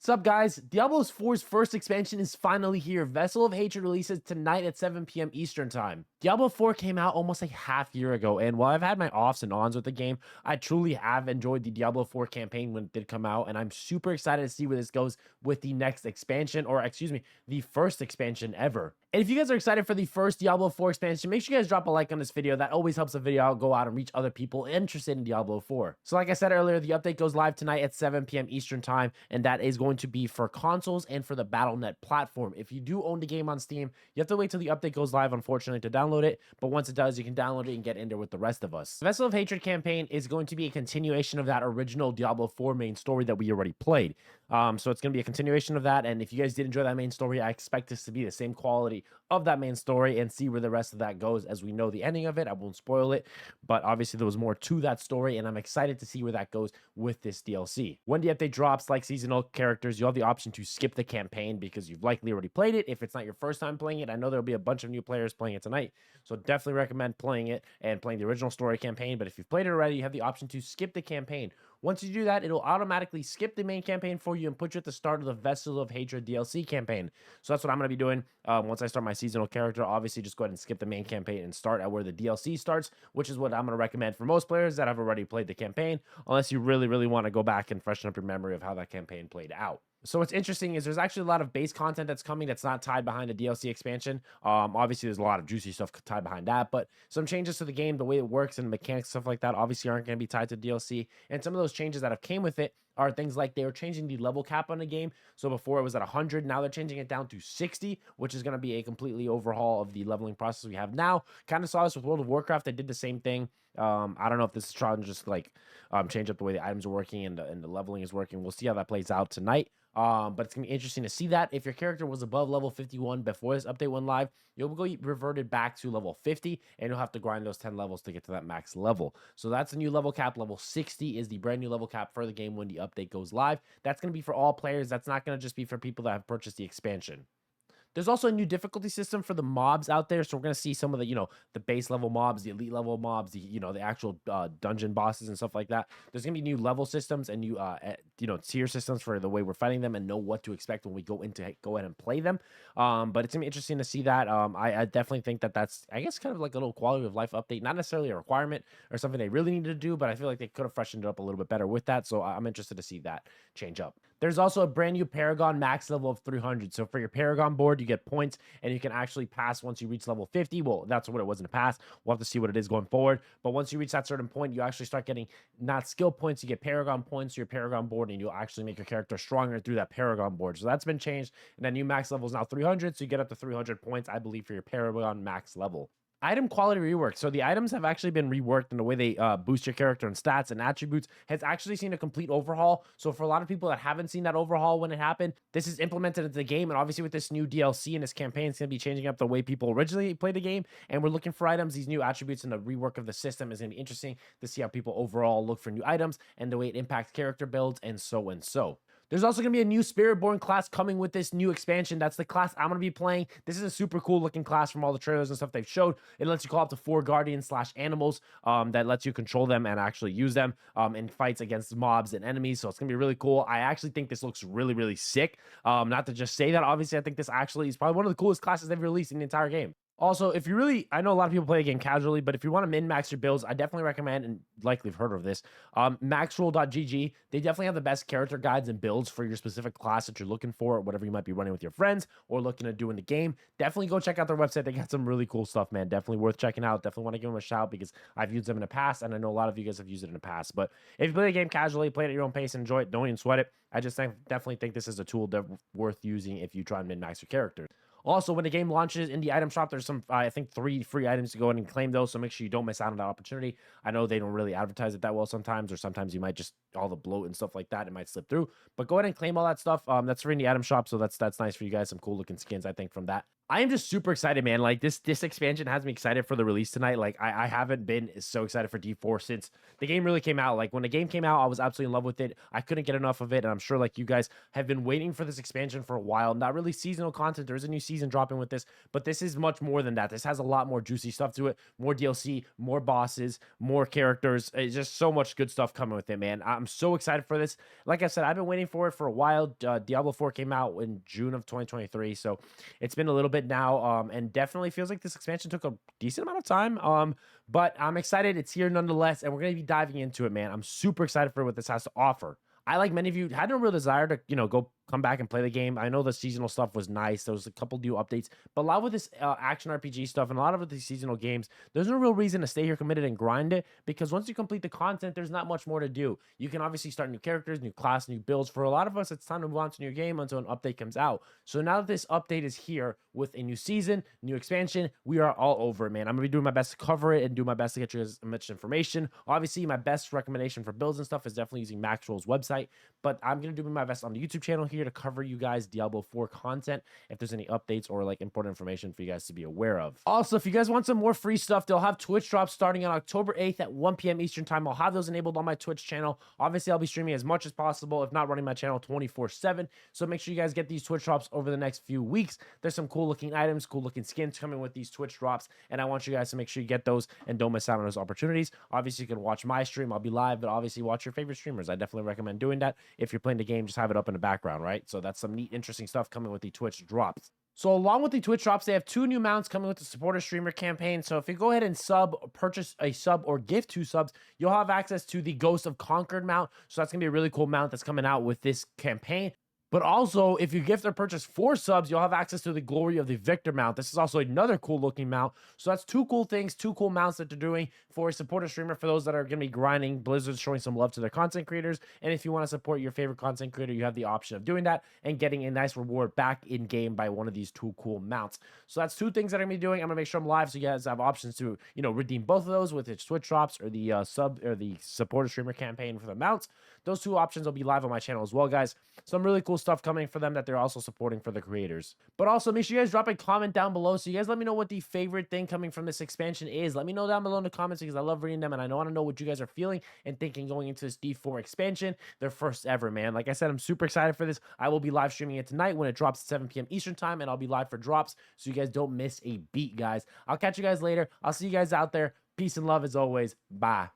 What's up, guys? Diablo 4's first expansion is finally here. Vessel of Hatred releases tonight at 7 p.m. Eastern Time. Diablo 4 came out almost a half year ago, and while I've had my offs and ons with the game, I truly have enjoyed the Diablo 4 campaign when it did come out, and I'm super excited to see where this goes with the next expansion, or excuse me, the first expansion ever. And if you guys are excited for the first Diablo 4 expansion, make sure you guys drop a like on this video. That always helps the video go out and reach other people interested in Diablo 4. So like I said earlier, the update goes live tonight at 7 p.m. Eastern Time, and that is going to be for consoles and for the Battle.net platform. If you do own the game on Steam, you have to wait till the update goes live, unfortunately, to download it. But once it does, you can download it and get in there with the rest of us. The Vessel of Hatred campaign is going to be a continuation of that original Diablo 4 main story that we already played. So it's going to be a continuation of that. And if you guys did enjoy that main story, I expect this to be the same quality of that main story and see where the rest of that goes as we know the ending of it. I won't spoil it, but obviously there was more to that story, and I'm excited to see where that goes with this DLC. When the update drops, like seasonal characters, you have the option to skip the campaign because you've likely already played it. If it's not your first time playing it, I know there'll be a bunch of new players playing it tonight, so definitely recommend playing it and playing the original story campaign. But if you've played it already, you have the option to skip the campaign. Once you do that, it'll automatically skip the main campaign for you and put you at the start of the Vessel of Hatred DLC campaign. So that's what I'm going to be doing once I start my seasonal character. Obviously, just go ahead and skip the main campaign and start at where the DLC starts, which is what I'm going to recommend for most players that have already played the campaign, unless you really, really want to go back and freshen up your memory of how that campaign played out. So what's interesting is there's actually a lot of base content that's coming that's not tied behind a DLC expansion. Obviously, there's a lot of juicy stuff tied behind that, but some changes to the game, the way it works and mechanics, stuff like that, obviously aren't going to be tied to DLC. And some of those changes that have came with it are things like they were changing the level cap on the game. So before it was at 100, now they're changing it down to 60, which is going to be a completely overhaul of the leveling process we have now. Kind of saw this with World of Warcraft. They did the same thing. I don't know if this is trying to just like change up the way the items are working and the leveling is working. We'll see how that plays out tonight. But it's gonna be interesting to see that. If your character was above level 51 before this update went live, you'll go reverted back to level 50, and you'll have to grind those 10 levels to get to that max level. So that's the new level cap. Level 60 is the brand new level cap for the game when the update goes live. That's gonna be for all players. That's not gonna just be for people that have purchased the expansion. There's also a new difficulty system for the mobs out there. So we're going to see some of the, the base level mobs, the elite level mobs, the actual dungeon bosses and stuff like that. There's going to be new level systems and new, tier systems for the way we're fighting them and know what to expect when we go ahead and play them. But it's going to be interesting to see that. I definitely think that's, I guess, kind of like a little quality of life update, not necessarily a requirement or something they really need to do, but I feel like they could have freshened it up a little bit better with that. So I'm interested to see that change up. There's also a brand new Paragon max level of 300. So for your Paragon board, you get points, and you can actually pass once you reach level 50. Well, that's what it was in the past. We'll have to see what it is going forward. But once you reach that certain point, you actually start getting not skill points. You get Paragon points to your Paragon board, and you'll actually make your character stronger through that Paragon board. So that's been changed. And that new max level is now 300. So you get up to 300 points, I believe, for your Paragon max level. Item quality rework. So the items have actually been reworked, and the way they boost your character and stats and attributes has actually seen a complete overhaul. So for a lot of people that haven't seen that overhaul when it happened, this is implemented into the game. And obviously with this new DLC and this campaign, it's going to be changing up the way people originally played the game. And we're looking for items. These new attributes and the rework of the system is going to be interesting to see how people overall look for new items and the way it impacts character builds and so and so. There's also going to be a new Spiritborn class coming with this new expansion. That's the class I'm going to be playing. This is a super cool looking class from all the trailers and stuff they've showed. It lets you call up to 4 guardians / animals that lets you control them and actually use them in fights against mobs and enemies. So it's going to be really cool. I actually think this looks really, really sick. Not to just say that. Obviously, I think this actually is probably one of the coolest classes they've released in the entire game. Also, if you really, I know a lot of people play the game casually, but if you want to min-max your builds, I definitely recommend, and likely have heard of this, maxroll.gg. They definitely have the best character guides and builds for your specific class that you're looking for, or whatever you might be running with your friends or looking to do in the game. Definitely go check out their website. They got some really cool stuff, man. Definitely worth checking out. Definitely want to give them a shout because I've used them in the past, and I know a lot of you guys have used it in the past. But if you play the game casually, play it at your own pace, and enjoy it, don't even sweat it. I just definitely think this is a tool worth using if you try and min-max your character. Also, when the game launches in the item shop, there's some, I think, 3 free items to go in and claim those. So make sure you don't miss out on that opportunity. I know they don't really advertise it that well sometimes, or sometimes you might just, all the bloat and stuff like that, it might slip through. But go ahead and claim all that stuff. That's free in the item shop. So that's nice for you guys. Some cool looking skins, I think, from that. I am just super excited, man. Like this expansion has me excited for the release tonight. Like I haven't been so excited for D4 since the game really came out. Like when the game came out, I was absolutely in love with it. I couldn't get enough of it. And I'm sure like you guys have been waiting for this expansion for a while. Not really seasonal content. There is a new season dropping with this, but this is much more than that. This has a lot more juicy stuff to it. More DLC, more bosses, more characters. It's just so much good stuff coming with it, man. I'm so excited for this. Like I said, I've been waiting for it for a while. Diablo 4 came out in June of 2023, so it's been a little bit now, and definitely feels like this expansion took a decent amount of time. But I'm excited. It's here nonetheless, and we're gonna be diving into it, man. I'm super excited for what this has to offer. I, like many of you, had no real desire to, go come back and play the game. I know the seasonal stuff was nice. There was a couple new updates, but a lot with this action RPG stuff and a lot of these seasonal games, there's no real reason to stay here committed and grind it, because once you complete the content, there's not much more to do. You can obviously start new characters, new class, new builds. For a lot of us, it's time to move on to new game until an update comes out. So now that this update is here with a new season, new expansion, we are all over it, man. I'm gonna be doing my best to cover it and do my best to get you guys as much information. Obviously, my best recommendation for builds and stuff is definitely using Maxwell's website, but I'm gonna do my best on the YouTube channel here to cover you guys Diablo 4 content if there's any updates or like important information for you guys to be aware of. Also, if you guys want some more free stuff, they'll have Twitch drops starting on October 8th at 1 p.m. Eastern time. I'll have those enabled on my Twitch channel. Obviously, I'll be streaming as much as possible, if not running my channel 24/7. So make sure you guys get these Twitch drops over the next few weeks. There's some cool looking items, cool looking skins coming with these Twitch drops, and I want you guys to make sure you get those and don't miss out on those opportunities. Obviously, you can watch my stream. I'll be live, but obviously watch your favorite streamers. I definitely recommend doing that. If you're playing the game, just have it up in the background, right? So that's some neat, interesting stuff coming with the Twitch drops. So along with the Twitch drops, they have 2 new mounts coming with the supporter streamer campaign. So if you go ahead and purchase a sub or gift 2 subs, you'll have access to the Ghost of Conquered mount. So that's gonna be a really cool mount that's coming out with this campaign. But also, if you gift or purchase 4 subs, you'll have access to the Glory of the Victor mount. This is also another cool looking mount. So that's 2 cool things, 2 cool mounts that they're doing for a supporter streamer, for those that are going to be grinding. Blizzard's showing some love to their content creators. And if you want to support your favorite content creator, you have the option of doing that and getting a nice reward back in game by one of these 2 cool mounts. So that's 2 things that I'm going to be doing. I'm going to make sure I'm live so you guys have options to, redeem both of those with its Twitch drops or the sub or the supporter streamer campaign for the mounts. Those 2 options will be live on my channel as well, guys. Some really cool stuff coming for them that they're also supporting for the creators. But also, make sure you guys drop a comment down below. So you guys let me know what the favorite thing coming from this expansion is. Let me know down below in the comments, because I love reading them and I want to know what you guys are feeling and thinking going into this D4 expansion, their first ever, man. Like I said, I'm super excited for this. I will be live streaming it tonight when it drops at 7 p.m. Eastern time, and I'll be live for drops so you guys don't miss a beat, guys. I'll catch you guys later. I'll see you guys out there. Peace and love as always. Bye.